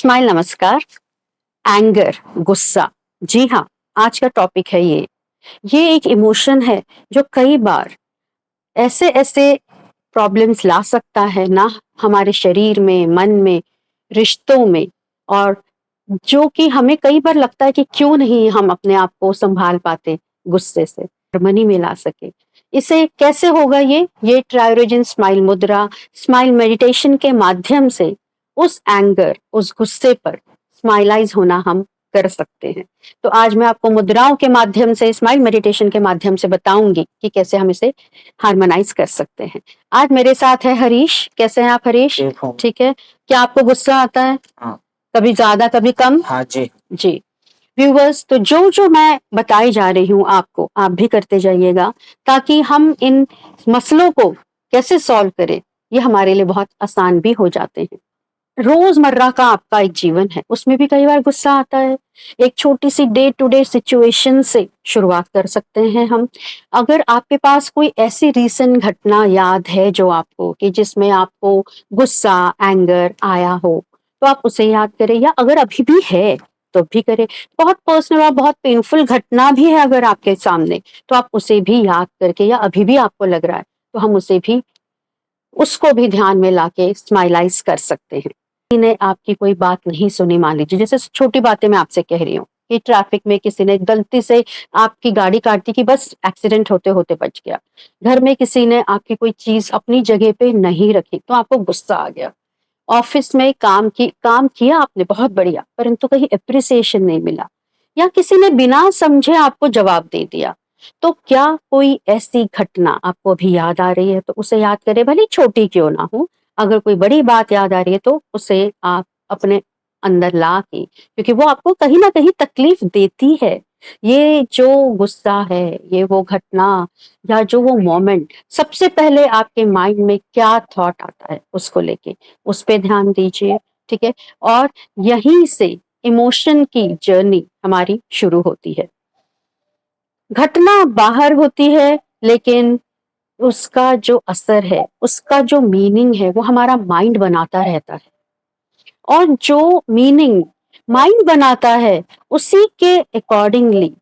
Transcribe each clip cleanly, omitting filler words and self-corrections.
Smile नमस्कार। Anger, गुस्सा, जी हाँ, आज का टॉपिक है ये एक इमोशन है जो कई बार ऐसे ऐसे प्रॉब्लम्स ला सकता है ना, हमारे शरीर में, मन में, रिश्तों में। और जो कि हमें कई बार लगता है कि क्यों नहीं हम अपने आप को संभाल पाते गुस्से से, हार्मनी में ला सके। इसे कैसे होगा ये ट्रायोजन स्माइल मुद्रा, स्माइल मेडिटेशन के माध्यम से उस एंगर, उस गुस्से पर स्माइलाइज होना हम कर सकते हैं। तो आज मैं आपको मुद्राओं के माध्यम से, स्माइल मेडिटेशन के माध्यम से बताऊंगी कि कैसे हम इसे हार्मोनाइज कर सकते हैं। आज मेरे साथ है हरीश। कैसे हैं आप हरीश? ठीक है। क्या आपको गुस्सा आता है? हाँ। कभी ज्यादा कभी कम? हाँ जी। जी। व्यूवर्स, तो जो जो मैं बताई जा रही हूँ आपको, आप भी करते जाइएगा ताकि हम इन मसलों को कैसे सॉल्व करें, ये हमारे लिए बहुत आसान भी हो जाते हैं। रोजमर्रा का आपका एक जीवन है, उसमें भी कई बार गुस्सा आता है। एक छोटी सी डे टू डे सिचुएशन से शुरुआत कर सकते हैं हम। अगर आपके पास कोई ऐसी रीसेंट घटना याद है जो आपको, कि जिसमें आपको गुस्सा, एंगर आया हो, तो आप उसे याद करें, या अगर अभी भी है तो भी करें। बहुत पर्सनल और बहुत पेनफुल घटना भी है अगर आपके सामने, तो आप उसे भी याद करके, या अभी भी आपको लग रहा है, तो हम उसे भी, उसको भी ध्यान में लाके स्माइलाइज कर सकते हैं। किसी ने आपकी कोई बात नहीं सुनी, मान लीजिए जैसे छोटी बातें मैं आपसे कह रही हूँ कि ट्रैफिक में किसी ने गलती से आपकी गाड़ी काट दी, कि बस एक्सीडेंट होते होते बच गया। घर में किसी ने आपकी कोई चीज अपनी जगह पे नहीं रखी, तो आपको गुस्सा आ गया। ऑफिस में काम किया आपने बहुत बढ़िया, परंतु कहीं अप्रिसिएशन नहीं मिला, या किसी ने बिना समझे आपको जवाब दे दिया। तो क्या कोई ऐसी घटना आपको अभी याद आ रही है, तो उसे याद करें, भले ही छोटी क्यों ना हो। अगर कोई बड़ी बात याद आ रही है तो उसे आप अपने अंदर ला के, क्योंकि वो आपको कहीं ना कहीं तकलीफ देती है। ये जो गुस्सा है, ये वो घटना या जो वो मोमेंट, सबसे पहले आपके माइंड में क्या थॉट आता है उसको लेके, उस पे ध्यान दीजिए। ठीक है। और यहीं से इमोशन की जर्नी हमारी शुरू होती है। घटना बाहर होती है, लेकिन उसका जो असर है, उसका जो मीनिंग है, वो हमारा माइंड बनाता रहता है। और जो मीनिंग माइंड बनाता है, उसी के अकॉर्डिंगली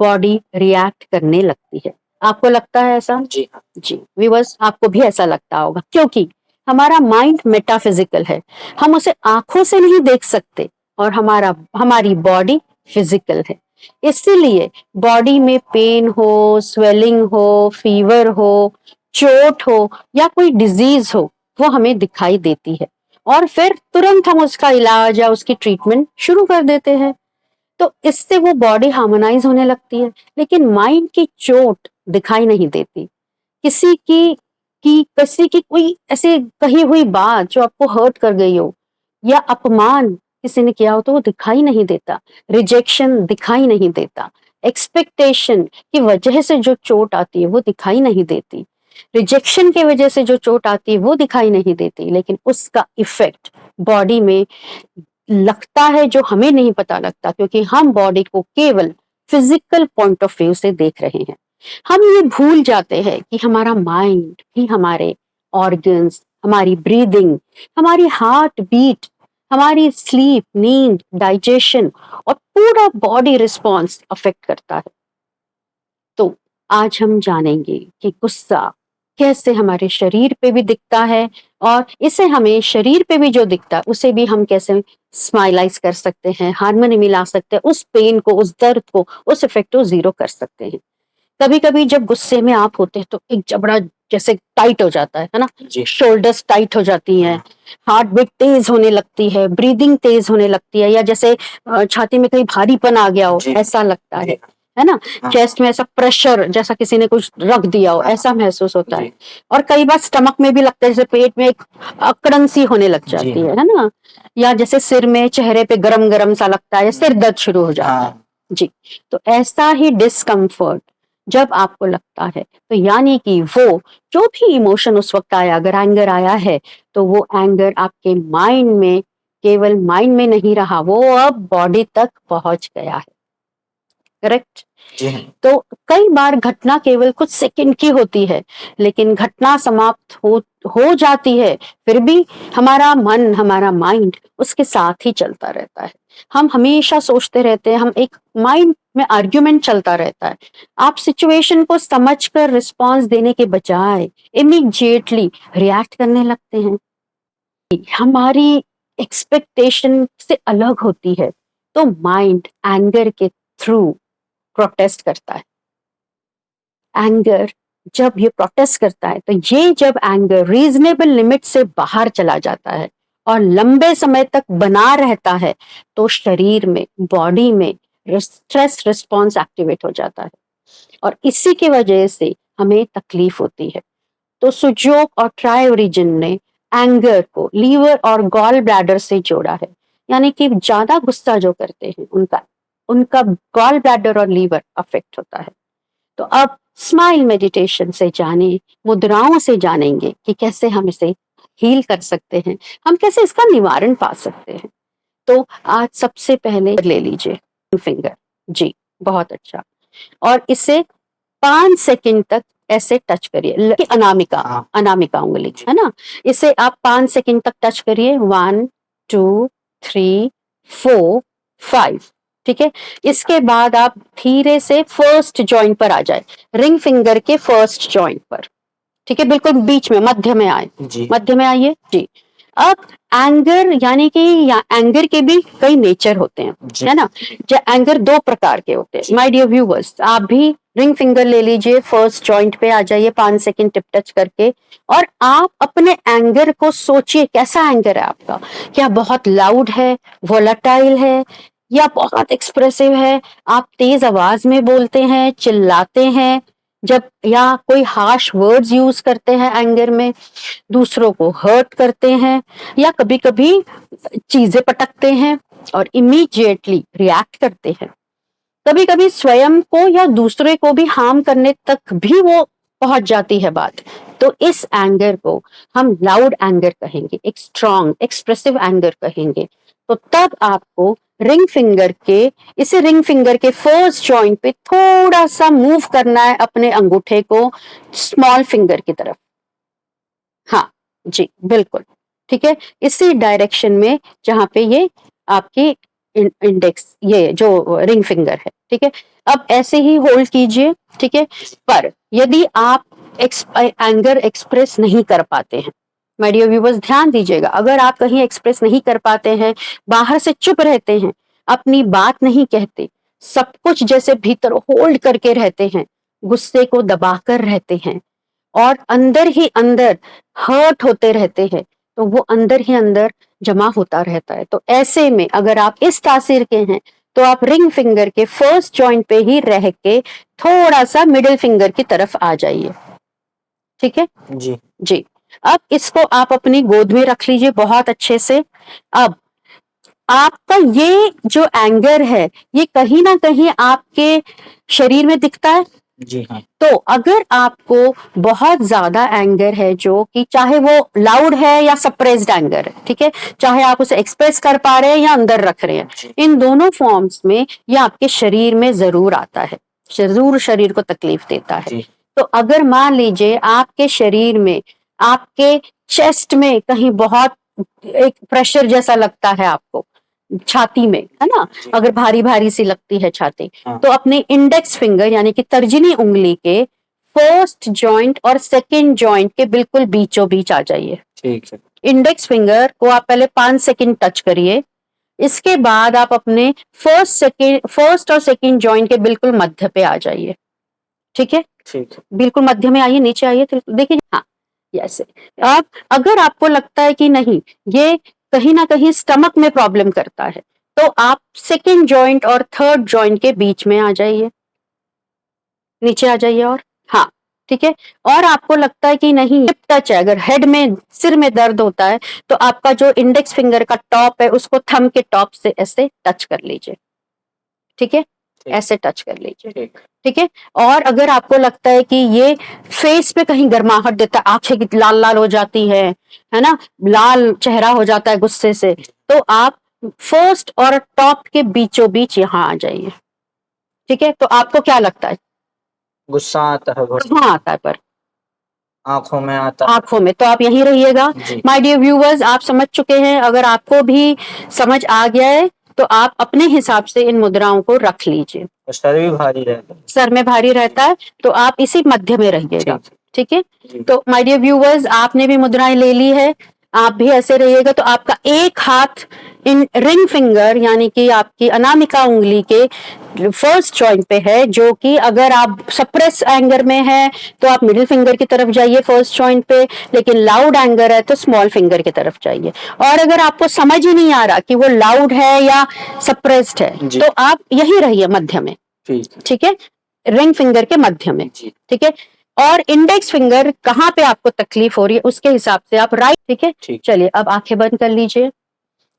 बॉडी रिएक्ट करने लगती है। आपको लगता है ऐसा? जी। जी व्यूअर्स, आपको भी ऐसा लगता होगा, क्योंकि हमारा माइंड मेटाफिजिकल है। हम उसे आंखों से नहीं देख सकते, और हमारी बॉडी फिजिकल है। इसीलिए बॉडी में पेन हो, स्वेलिंग हो, फीवर हो, चोट हो, या कोई डिजीज हो, वो हमें दिखाई देती है। और फिर तुरंत हम उसका इलाज या उसकी ट्रीटमेंट शुरू कर देते हैं। तो इससे वो बॉडी हार्मोनाइज होने लगती है। लेकिन माइंड की चोट दिखाई नहीं देती। किसी की कोई ऐसे कही हुई बात जो आपको हर्ट कर गई हो, या अपमान किसी ने किया हो, तो वो दिखाई नहीं देता। रिजेक्शन दिखाई नहीं देता। एक्सपेक्टेशन की वजह से जो चोट आती है वो दिखाई नहीं देती। रिजेक्शन की वजह से जो चोट आती है वो दिखाई नहीं देती, लेकिन उसका इफेक्ट बॉडी में लगता है, जो हमें नहीं पता लगता, क्योंकि हम बॉडी को केवल फिजिकल पॉइंट ऑफ व्यू से देख रहे हैं। हम ये भूल जाते हैं कि हमारा माइंड भी हमारे ऑर्गन्स, हमारी ब्रीदिंग, हमारी हार्ट बीट, हमारी स्लीप, नींद, डाइजेशन और पूरा बॉडी रिस्पॉन्स अफेक्ट करता है। तो आज हम जानेंगे कि गुस्सा कैसे हमारे शरीर पे भी दिखता है, और इसे हमें शरीर पे भी जो दिखता है उसे भी हम कैसे स्माइलाइज कर सकते हैं, हार्मनी मिला सकते हैं, उस पेन को, उस दर्द को, उस इफेक्ट को जीरो कर सकते हैं। कभी कभी जब गुस्से में आप होते हैं तो एक जबड़ा जैसे टाइट हो जाता है ना, जी। शोल्डर्स टाइट हो जाती हैं, हार्ट बीट तेज होने लगती है, ब्रीदिंग तेज होने लगती है, या जैसे छाती में कहीं भारीपन आ गया हो, जी। ऐसा लगता जी। है ना। हाँ। चेस्ट में ऐसा प्रेशर, जैसा किसी ने कुछ रख दिया हो, हाँ। ऐसा महसूस होता है। जी। और कई बार स्टमक में भी लगता है, जैसे पेट में एक अकड़न सी होने लग जी। जाती है ना। या जैसे सिर में, चेहरे पे गरम गरम सा लगता है, या सिर दर्द शुरू हो जाता है। हाँ। जी। तो ऐसा ही डिस्कम्फर्ट जब आपको लगता है, तो यानी कि वो जो भी इमोशन उस वक्त आया, अगर एंगर आया है, तो वो एंगर आपके माइंड में, केवल माइंड में नहीं रहा, वो अब बॉडी तक पहुंच गया है। करेक्ट? जी हाँ। तो कई बार घटना केवल कुछ सेकंड की होती है, लेकिन घटना समाप्त हो जाती है, फिर भी हमारा मन, हमारा माइंड उसके साथ ही चलता रहता है। हम हमेशा सोचते रहते हैं, हम एक माइंड में आर्ग्यूमेंट चलता रहता है। आप सिचुएशन को समझकर रिस्पॉन्स देने के बजाय इमीडिएटली रिएक्ट करने लगते हैं। हमारी एक्सपेक्टेशन से अलग होती है, तो माइंड एंगर के थ्रू प्रोटेस्ट करता है। एंगर जब ये प्रोटेस्ट करता है, तो ये जब एंगर रीजनेबल लिमिट से बाहर चला जाता है और लंबे समय तक बना रहता है, तो शरीर में, बॉडी में स्ट्रेस रिस्पॉन्स एक्टिवेट हो जाता है और इसी की वजह से हमें तकलीफ होती है। तो सुजोक और ट्राई ओरिजिन ने एंगर को लीवर और गॉल ब्लैडर से जोड़ा है, यानी कि ज्यादा गुस्सा जो करते हैं उनका उनका गॉल ब्लैडर और लीवर अफेक्ट होता है। तो अब स्माइल मेडिटेशन से जाने, मुद्राओं से जानेंगे कि कैसे हम इसे हील कर सकते हैं, हम कैसे इसका निवारण पा सकते हैं। तो आज सबसे पहले ले लीजिए फिंगर, जी बहुत अच्छा, और इसे 5 सेकंड तक ऐसे टच करिए, अनामिका, हाँ। अनामिका उंगली है ना, इसे आप 5 सेकंड तक टच करिए, 1 2 3 4 5, ठीक है। इसके बाद आप धीरे से फर्स्ट जॉइंट पर आ जाए, रिंग फिंगर के फर्स्ट जॉइंट पर, ठीक है, बिल्कुल बीच में, मध्य में आए, जी। मध्य में आइए जी। अब एंगर यानी कि एंगर के भी कई नेचर होते हैं, जी। है ना, जो एंगर 2 प्रकार के होते हैं। माय डियर व्यूवर्स, आप भी रिंग फिंगर ले लीजिए, फर्स्ट जॉइंट पे आ जाइए, 5 सेकंड टिप टच करके, और आप अपने एंगर को सोचिए, कैसा एंगर है आपका, क्या बहुत लाउड है, वोलाटाइल है, या बहुत एक्सप्रेसिव है, आप तेज आवाज में बोलते हैं, चिल्लाते हैं जब, या कोई हार्श वर्ड्स यूज करते हैं एंगर में, दूसरों को हर्ट करते हैं, या कभी कभी चीजें पटकते हैं और इमीडिएटली रिएक्ट करते हैं। कभी कभी स्वयं को या दूसरे को भी हार्म करने तक भी वो पहुंच जाती है बात। तो इस एंगर को हम लाउड एंगर कहेंगे, एक स्ट्रॉन्ग एक्सप्रेसिव एंगर कहेंगे। तो तब आपको इसे रिंग फिंगर के फर्स्ट जॉइंट पे थोड़ा सा मूव करना है, अपने अंगूठे को स्मॉल फिंगर की तरफ, हाँ जी बिल्कुल, ठीक है, इसी डायरेक्शन में जहां पे ये आपकी इंडेक्स, ये जो रिंग फिंगर है, ठीक है। अब ऐसे ही होल्ड कीजिए, ठीक है। पर यदि आप एंगर एक्सप्रेस नहीं कर पाते हैं, माय डियर व्यूअर्स ध्यान दीजिएगा, अगर आप कहीं एक्सप्रेस नहीं कर पाते हैं, बाहर से चुप रहते हैं, अपनी बात नहीं कहते, सब कुछ जैसे भीतर होल्ड करके रहते हैं, गुस्से को दबाकर रहते हैं और अंदर ही अंदर हर्ट होते रहते हैं, तो वो अंदर ही अंदर जमा होता रहता है। तो ऐसे में अगर आप इस तासीर के हैं, तो आप रिंग फिंगर के फर्स्ट जॉइंट पे ही रह के थोड़ा सा मिडिल फिंगर की तरफ आ जाइए, ठीक है जी। जी। अब इसको आप अपनी गोद में रख लीजिए बहुत अच्छे से। अब आपका ये जो एंगर है, ये कहीं ना कहीं आपके शरीर में दिखता है। जी हाँ। तो अगर आपको बहुत ज्यादा एंगर है, जो कि चाहे वो लाउड है या सप्रेस्ड एंगर है, ठीक है, चाहे आप उसे एक्सप्रेस कर पा रहे हैं या अंदर रख रहे हैं, इन दोनों फॉर्म्स में ये आपके शरीर में जरूर आता है, जरूर शरीर को तकलीफ देता है। तो अगर मान लीजिए आपके शरीर में, आपके चेस्ट में कहीं बहुत एक प्रेशर जैसा लगता है आपको, छाती में, है ना, अगर भारी भारी सी लगती है छाती, तो अपने इंडेक्स फिंगर यानी कि तर्जनी उंगली के फर्स्ट जॉइंट और सेकंड जॉइंट के बिल्कुल बीचों बीच आ जाइए। ठीक है। इंडेक्स फिंगर को आप पहले 5 सेकंड टच करिए, इसके बाद आप अपने फर्स्ट और सेकंड जॉइंट के बिल्कुल मध्य पे आ जाइए, ठीक है, ठीक है। बिल्कुल मध्य में आइए, नीचे आइए, तो देखिए, हाँ ऐसे। अब अगर आपको लगता है कि नहीं, ये कहीं ना कहीं स्टमक में प्रॉब्लम करता है, तो आप सेकंड जॉइंट और थर्ड जॉइंट के बीच में आ जाइए, नीचे आ जाइए, और हाँ ठीक है। और आपको लगता है कि नहीं, हिप टच है, अगर हेड में, सिर में दर्द होता है, तो आपका जो इंडेक्स फिंगर का टॉप है, उसको थंब के टॉप से ऐसे टच कर लीजिए, ठीक है, ऐसे टच कर लीजिए, ठीक है। और अगर आपको लगता है कि ये फेस पे कहीं गर्माहट देता है, आंखें लाल लाल हो जाती है ना, लाल चेहरा हो जाता है गुस्से से, तो आप फर्स्ट और टॉप के बीचों बीच यहाँ आ जाइए, ठीक है, तो आपको क्या लगता है? गुस्सा आता है बहुत, कहाँ आता है पर? आंखों में आता है। आँखों में, तो आप यहीं रहिएगा। जी। माय डियर व्यूअर्स, आप समझ चुके हैं। अगर आपको भी समझ आ गया है तो आप अपने हिसाब से इन मुद्राओं को रख लीजिए। और सर भी भारी रहता है। सर में भारी रहता है तो आप इसी मध्य में रहिएगा, ठीक ठीक है? जी। तो माय डियर व्यूअर्स, आपने भी मुद्राएं ले ली है, आप भी ऐसे रहिएगा। तो आपका एक हाथ इन रिंग फिंगर यानी कि आपकी अनामिका उंगली के फर्स्ट जॉइंट पे है, जो कि अगर आप सप्रेस एंगर में है तो आप मिडिल फिंगर की तरफ जाइए फर्स्ट जॉइंट पे, लेकिन लाउड एंगर है तो स्मॉल फिंगर की तरफ जाइए। और अगर आपको समझ ही नहीं आ रहा कि वो लाउड है या सप्रेस्ड है जी। तो आप यही रहिए मध्य में, ठीक है? रिंग फिंगर के मध्य में, जी। ठीक है? और इंडेक्स फिंगर कहाँ पे आपको तकलीफ हो रही है उसके हिसाब से आप राइट, ठीक है? ठीक। चलिए अब आंखें बंद कर लीजिए,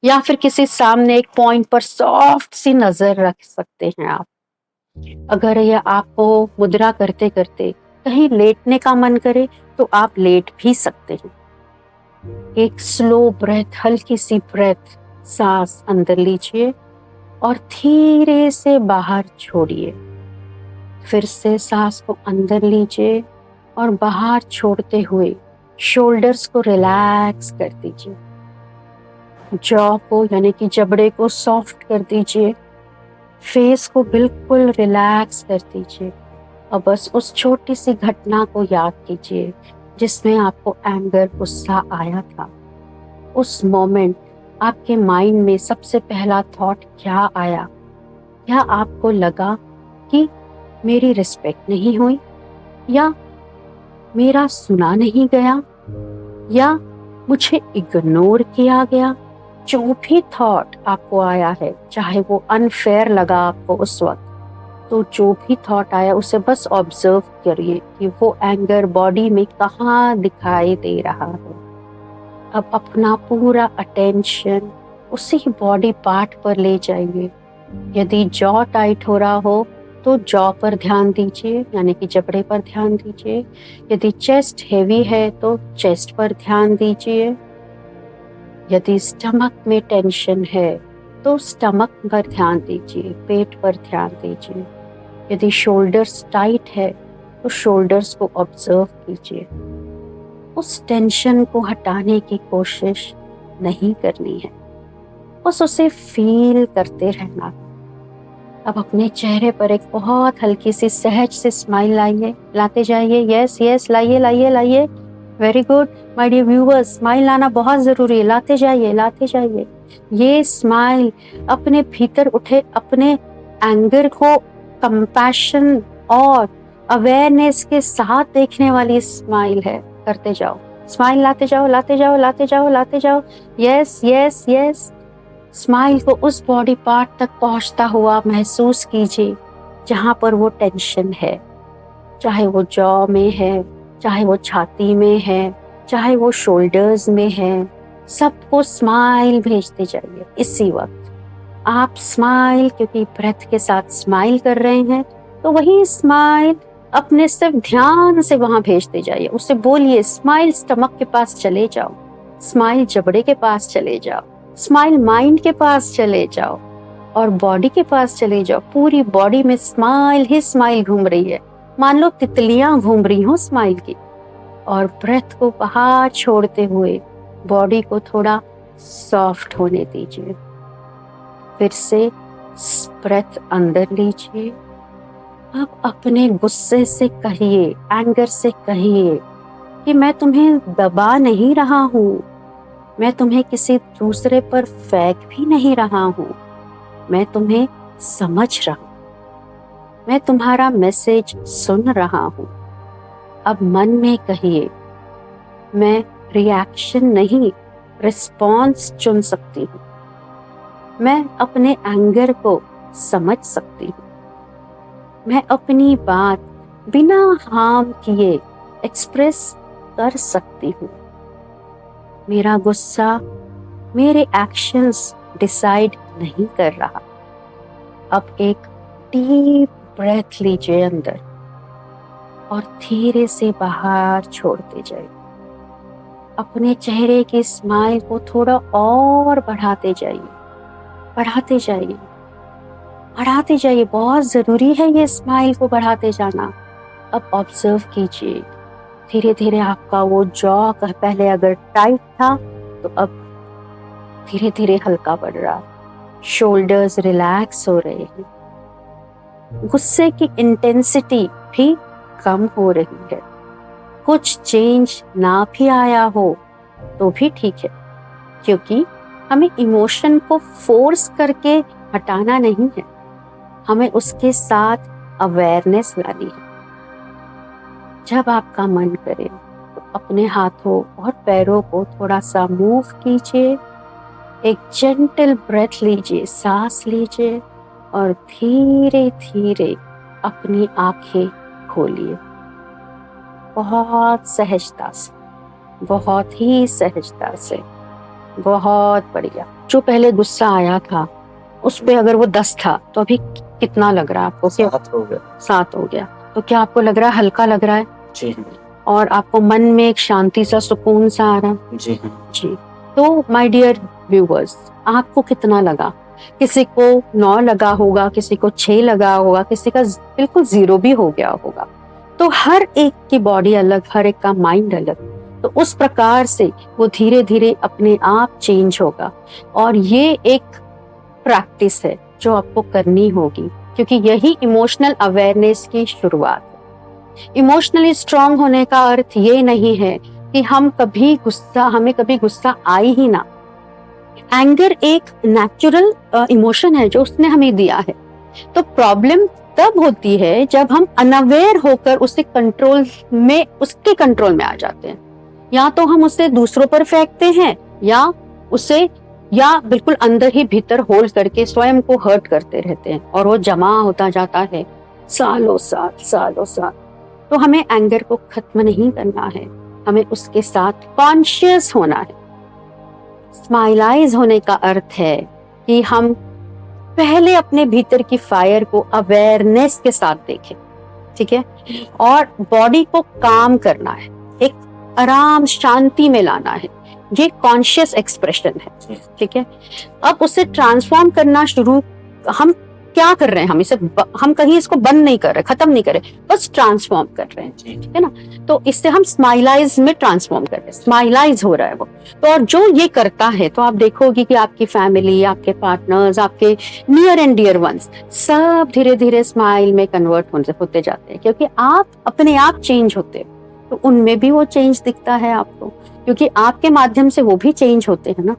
या फिर किसी सामने एक पॉइंट पर सॉफ्ट सी नजर रख सकते हैं आप। अगर ये आपको मुद्रा करते करते कहीं लेटने का मन करे तो आप लेट भी सकते हैं। एक स्लो ब्रेथ, हल्की सी ब्रेथ, सांस अंदर लीजिए और धीरे से बाहर छोड़िए। फिर से सांस को अंदर लीजिए और बाहर छोड़ते हुए शोल्डर्स को रिलैक्स कर दीजिए। जॉ को यानी कि जबड़े को सॉफ्ट कर दीजिए। फेस को बिल्कुल रिलैक्स कर दीजिए और बस उस छोटी सी घटना को याद कीजिए जिसमें आपको एंगर, गुस्सा आया था। उस मोमेंट आपके माइंड में सबसे पहला थॉट क्या आया? क्या आपको लगा कि मेरी रिस्पेक्ट नहीं हुई, या मेरा सुना नहीं गया, या मुझे इग्नोर किया गया? जो भी थॉट आपको आया है, चाहे वो अनफेयर लगा आपको उस वक्त, तो जो भी थॉट आया उसे बस ऑब्जर्व करिए कि वो एंगर बॉडी में कहाँ दिखाई दे रहा है। अब अपना पूरा अटेंशन उसी बॉडी पार्ट पर ले जाइए। यदि जॉ टाइट हो रहा हो तो जॉ पर ध्यान दीजिए, यानी कि जबड़े पर ध्यान दीजिए। यदि चेस्ट हेवी है तो चेस्ट पर ध्यान दीजिए। यदि स्टमक में टेंशन है तो स्टमक पर ध्यान दीजिए, पेट पर ध्यान दीजिए। यदि शोल्डर्स टाइट है तो शोल्डर्स को ऑब्जर्व कीजिए। उस टेंशन को हटाने की कोशिश नहीं करनी है, बस उसे फील करते रहना। अब अपने चेहरे पर एक बहुत हल्की सी सहज से स्माइल लाइए, लाते जाइए। यस यस, लाइए लाइए लाइए, very good my dear viewers. Smile लाना बहुत जरूरी है, लाते जाइए लाते जाइए। ये स्माइल अपने भीतर उठे अपने एंगर को कंपैशन और अवेयरनेस के साथ देखने वाली स्माइल है। करते जाओ, स्माइल लाते जाओ लाते जाओ लाते जाओ लाते जाओ। यस यस यस, स्माइल को उस बॉडी पार्ट तक पहुंचता हुआ महसूस कीजिए जहां पर वो टेंशन है, चाहे वो जॉ में है, चाहे वो छाती में है, चाहे वो शोल्डर्स में है। सबको स्माइल भेजते जाइए इसी वक्त। आप स्माइल, क्योंकि ब्रेथ के साथ स्माइल कर रहे हैं, तो वही स्माइल अपने सिर्फ ध्यान से वहां भेजते जाइए। उसे बोलिए स्माइल स्टमक के पास चले जाओ, स्माइल जबड़े के पास चले जाओ, स्माइल माइंड के पास चले जाओ और बॉडी के पास चले जाओ। पूरी बॉडी में स्माइल ही स्माइल घूम रही है, मान लो तितलियां घूम रही हो स्माइल की। और ब्रेथ को बाहर छोड़ते हुए बॉडी को थोड़ा सॉफ्ट होने दीजिए। फिर से ब्रेथ अंदर लीजिए। अब अपने गुस्से से कहिए, एंगर से कहिए कि मैं तुम्हें दबा नहीं रहा हूँ, मैं तुम्हें किसी दूसरे पर फेंक भी नहीं रहा हूँ, मैं तुम्हें समझ रहा हूँ, मैं तुम्हारा मैसेज सुन रहा हूँ। अब मन में कहिए, मैं रिएक्शन नहीं रिस्पॉन्स चुन सकती हूँ, मैं अपने एंगर को समझ सकती हूँ, मैं अपनी बात बिना हार्म किए एक्सप्रेस कर सकती हूँ। मेरा गुस्सा मेरे एक्शंस डिसाइड नहीं कर रहा। अब एक डीप ब्रेथ लीजिए अंदर और धीरे से बाहर छोड़ते जाइए। अपने चेहरे की स्माइल को थोड़ा और बढ़ाते जाइए, बढ़ाते जाइए। बढ़ाते जाइए, बहुत ज़रूरी है ये स्माइल को बढ़ाते जाना। अब ऑब्जर्व कीजिए, धीरे धीरे आपका वो जॉ पहले अगर टाइट था तो अब धीरे धीरे हल्का पड़ रहा, शोल्डर्स रिलैक्स हो रहे हैं, गुस्से की इंटेंसिटी भी कम हो रही है। कुछ चेंज ना भी आया हो तो भी ठीक है, क्योंकि हमें इमोशन को फोर्स करके हटाना नहीं है, हमें उसके साथ अवेयरनेस लानी है। जब आपका मन करे तो अपने हाथों और पैरों को थोड़ा सा मूव कीजिए, एक जेंटल ब्रेथ लीजिए, सांस लीजिए और धीरे धीरे अपनी आंखें खोलिए। बहुत सहजता से, बहुत ही सहजता से, बहुत बढ़िया। जो पहले गुस्सा आया था उस पे अगर वो 10 था तो अभी कितना लग रहा है आपको? 7 हो गया। 7 हो गया। तो क्या आपको लग रहा है हल्का लग रहा है? जी हाँ। और आपको मन में एक शांति सा, सुकून सा आ रहा है? जी हाँ। जी। तो माय डियर व्यूअर्स, आपको कितना लगा? किसी को 9 लगा होगा, किसी को 6 लगा होगा, किसी का बिल्कुल 0 भी हो गया होगा। तो हर एक की बॉडी अलग, हर एक का माइंड अलग, तो उस प्रकार से वो धीरे धीरे अपने आप चेंज होगा। और ये एक प्रैक्टिस है जो आपको करनी होगी, क्योंकि यही इमोशनल अवेयरनेस की शुरुआत है। इमोशनली स्ट्रांग होने का अर्थ ये नहीं है कि हमें कभी गुस्सा आई ही ना। एंगर एक नेचुरल इमोशन है जो उसने हमें दिया है। तो प्रॉब्लम तब होती है जब हम अनअवेयर होकर उसके कंट्रोल में आ जाते हैं। या तो हम उसे दूसरों पर फेंकते हैं या बिल्कुल अंदर ही भीतर होल्ड करके स्वयं को हर्ट करते रहते हैं और वो जमा होता जाता है सालों साल। तो हमें एंगर को खत्म नहीं करना है, हमें उसके साथ कॉन्शियस होना है। स्माइलाइज होने का अर्थ है कि हम पहले अपने भीतर की फायर को अवेयरनेस के साथ देखें, ठीक है, और बॉडी को काम करना है, एक आराम शांति में लाना है। ये कॉन्शियस एक्सप्रेशन है, ठीक है। अब उसे ट्रांसफॉर्म करना शुरू, हम क्या कर रहे हैं? हम कहीं इसको बंद नहीं कर रहे, खत्म नहीं कर रहे, बस ट्रांसफॉर्म कर रहे हैं, ठीक है ना। तो इससे हम स्माइलाइज में ट्रांसफॉर्म कर रहे हैं, स्माइलाइज हो रहा है वो। तो और जो ये करता है तो आप देखोगे कि आपकी फैमिली, आपके पार्टनर्स, आपके नियर एंड डियर वंस सब धीरे धीरे स्माइल में कन्वर्ट होते जाते हैं, क्योंकि आप अपने आप चेंज होते हो तो उनमें भी वो चेंज दिखता है आपको, क्योंकि आपके माध्यम से वो भी चेंज होते हैं ना।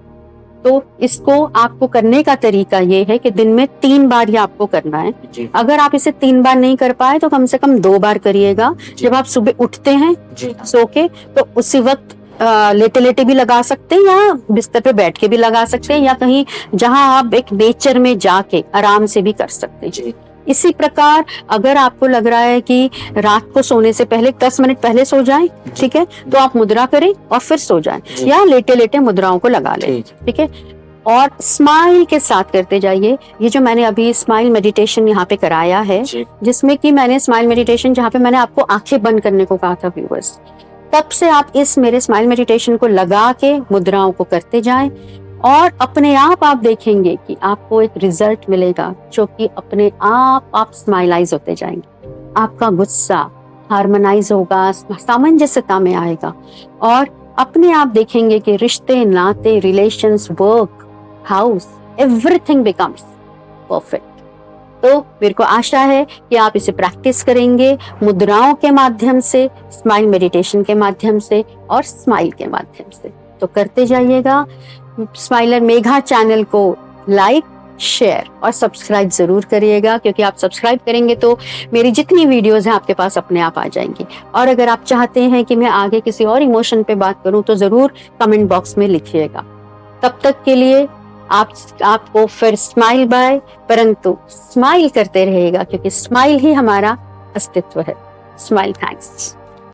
तो इसको आपको करने का तरीका ये है कि दिन में 3 बार ये आपको करना है। अगर आप इसे 3 बार नहीं कर पाए तो कम से कम 2 बार करिएगा। जब आप सुबह उठते हैं सो के, तो उसी वक्त लेटे लेटे भी लगा सकते हैं या बिस्तर पे बैठ के भी लगा सकते हैं, या कहीं जहां आप एक नेचर में जाके आराम से भी कर सकते हैं। इसी प्रकार अगर आपको लग रहा है कि रात को सोने से पहले 10 मिनट पहले सो जाएं, ठीक है, तो आप मुद्रा करें और फिर सो जाएं, या लेटे लेटे मुद्राओं को लगा लें, ठीक है। और स्माइल के साथ करते जाइए। ये जो मैंने अभी स्माइल मेडिटेशन यहाँ पे कराया है, जिसमें कि मैंने स्माइल मेडिटेशन, जहाँ पे मैंने आपको आंखें बंद करने को कहा था व्यूअर्स, तब से आप इस मेरे स्माइल मेडिटेशन को लगा के मुद्राओं को करते जाएं और अपने आप देखेंगे कि आपको एक रिजल्ट मिलेगा, जो कि अपने आप स्माइलाइज होते जाएंगे। आपका गुस्सा हार्मोनाइज होगा, सामंजस्यता में आएगा, और अपने आप देखेंगे कि रिश्ते, नाते, relations, work, house, everything becomes perfect. तो मेरे को आशा है कि आप इसे प्रैक्टिस करेंगे मुद्राओं के माध्यम से, स्माइल मेडिटेशन के माध्यम से और स्माइल के माध्यम से। तो करते जाइएगा। स्माइलर मेघा चैनल को लाइक, शेयर और सब्सक्राइब जरूर करिएगा, क्योंकि आप सब्सक्राइब करेंगे तो मेरी जितनी वीडियोस हैं आपके पास अपने आप आ जाएंगी। और अगर आप चाहते हैं कि मैं आगे किसी और इमोशन पे बात करूं तो जरूर कमेंट बॉक्स में लिखिएगा। तब तक के लिए आपको फिर स्माइल बाय, परंतु स्माइल करते रहेगा, क्योंकि स्माइल ही हमारा अस्तित्व है। Smile, thanks.